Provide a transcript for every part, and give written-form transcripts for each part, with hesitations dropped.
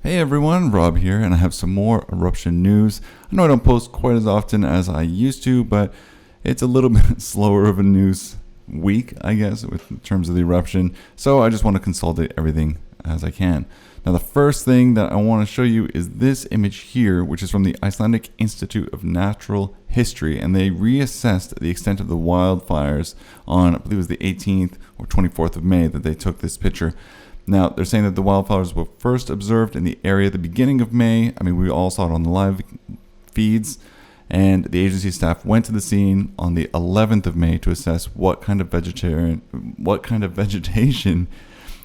Hey everyone, Rob here, and I have some more Eruption news. I know I don't post quite as often as I used to, but it's a little bit slower of a news week, I guess, in terms of the Eruption. So I just want to consolidate everything as I can. Now the first thing that I want to show you is this image here, which is from the Icelandic Institute of Natural History, and they reassessed the extent of the wildfires on, I believe it was the 18th or 24th of May that they took this picture. Now, they're saying that the wildfires were first observed in the area at the beginning of May. I mean, we all saw it on the live feeds. And the agency staff went to the scene on the 11th of May to assess what kind of vegetation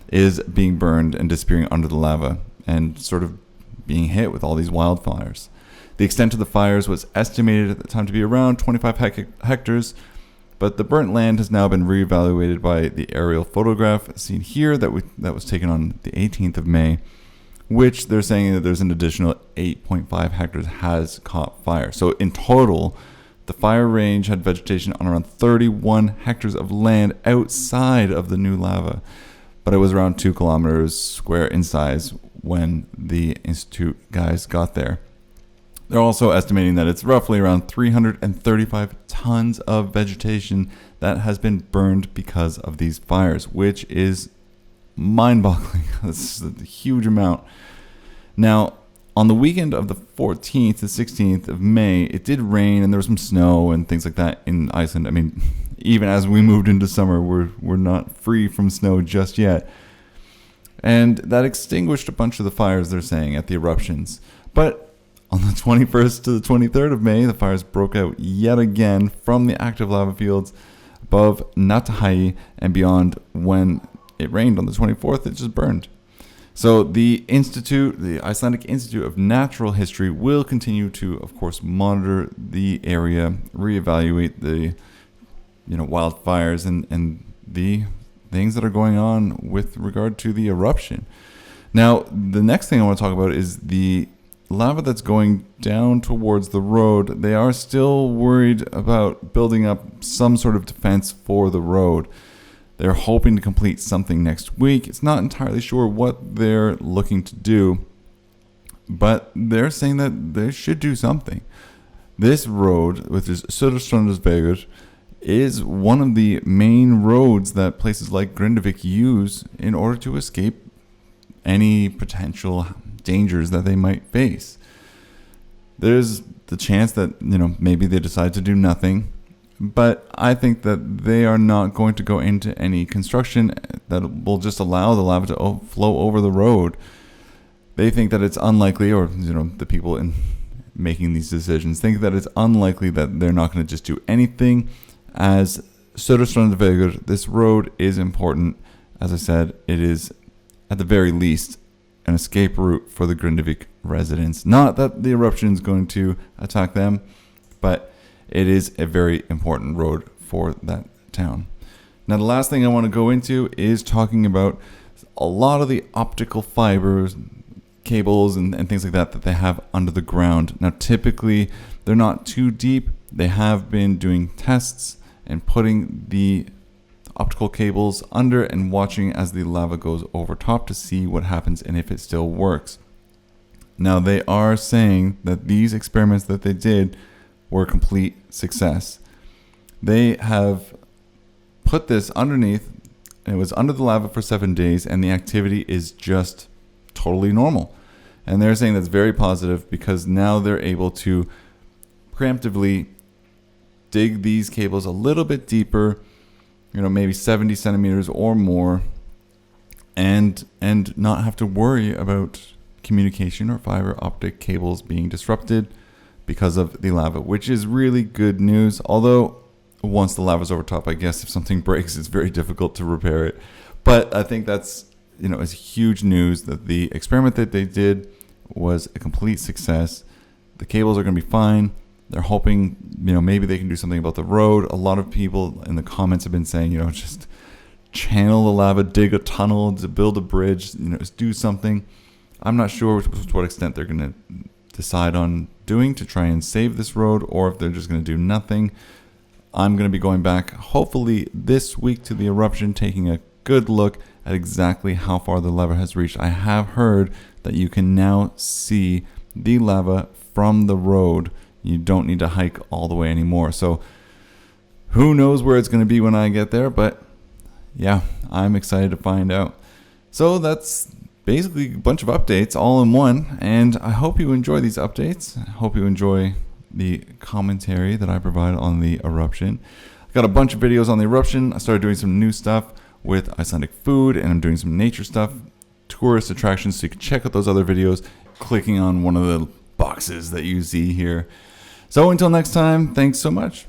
is being burned and disappearing under the lava and sort of being hit with all these wildfires. The extent of the fires was estimated at the time to be around 25 hectares. But the burnt land has now been reevaluated by the aerial photograph seen here that was taken on the 18th of May, which they're saying that there's an additional 8.5 hectares has caught fire. So in total, the fire range had vegetation on around 31 hectares of land outside of the new lava, but it was around 2 kilometers square in size when the Institute guys got there. They're also estimating that it's roughly around 335 tons of vegetation that has been burned because of these fires, which is mind-boggling. That's a huge amount. Now, on the weekend of the 14th to 16th of May, it did rain and there was some snow and things like that in Iceland. I mean, even as we moved into summer, we're not free from snow just yet. And that extinguished a bunch of the fires, they're saying, at the eruptions. But on the 21st to the 23rd of May, the fires broke out yet again from the active lava fields above Natahai and beyond. When it rained on the 24th, it just burned. So the Icelandic Institute of Natural History, will continue to, of course, monitor the area, reevaluate the wildfires and the things that are going on with regard to the eruption. Now, the next thing I want to talk about is the lava that's going down towards the road. They are still worried about building up some sort of defense for the road. They're hoping to complete something next week. It's not entirely sure what they're looking to do, but they're saying that they should do something. This road, which is Söderstrandsvegur, is one of the main roads that places like Grindavik use in order to escape any potential dangers that they might face. There's the chance that maybe they decide to do nothing, but I think that they are not going to go into any construction that will just allow the lava to flow over the road. They think that it's unlikely, or the people in making these decisions think that it's unlikely that they're not going to just do anything. As Söderstrandsvegur, this road is important. As I said, it is at the very least an escape route for the Grindavik residents. Not that the eruption is going to attack them, but it is a very important road for that town. Now, the last thing I want to go into is talking about a lot of the optical fibers, cables, and things like that they have under the ground. Now, typically, they're not too deep. They have been doing tests and putting the optical cables under and watching as the lava goes over top to see what happens and if it still works. Now, they are saying that these experiments that they did were a complete success. They have put this underneath, and it was under the lava for 7 days, and the activity is just totally normal. And they're saying that's very positive because now they're able to preemptively dig these cables a little bit deeper, maybe 70 centimeters or more, and not have to worry about communication or fiber optic cables being disrupted because of the lava, which is really good news. Although once the lava's over top, I guess if something breaks, it's very difficult to repair it. But I think that's, it's huge news that the experiment that they did was a complete success. The cables are going to be fine. They're hoping, maybe they can do something about the road. A lot of people in the comments have been saying, just channel the lava, dig a tunnel to build a bridge, just do something. I'm not sure to what extent they're going to decide on doing to try and save this road, or if they're just going to do nothing. I'm going to be going back, hopefully this week, to the eruption, taking a good look at exactly how far the lava has reached. I have heard that you can now see the lava from the road. You don't need to hike all the way anymore. So who knows where it's going to be when I get there, but yeah, I'm excited to find out. So that's basically a bunch of updates all in one, and I hope you enjoy these updates. I hope you enjoy the commentary that I provide on the Eruption. I've got a bunch of videos on the Eruption. I started doing some new stuff with Icelandic food, and I'm doing some nature stuff, tourist attractions, so you can check out those other videos clicking on one of the boxes that you see here. So until next time, thanks so much.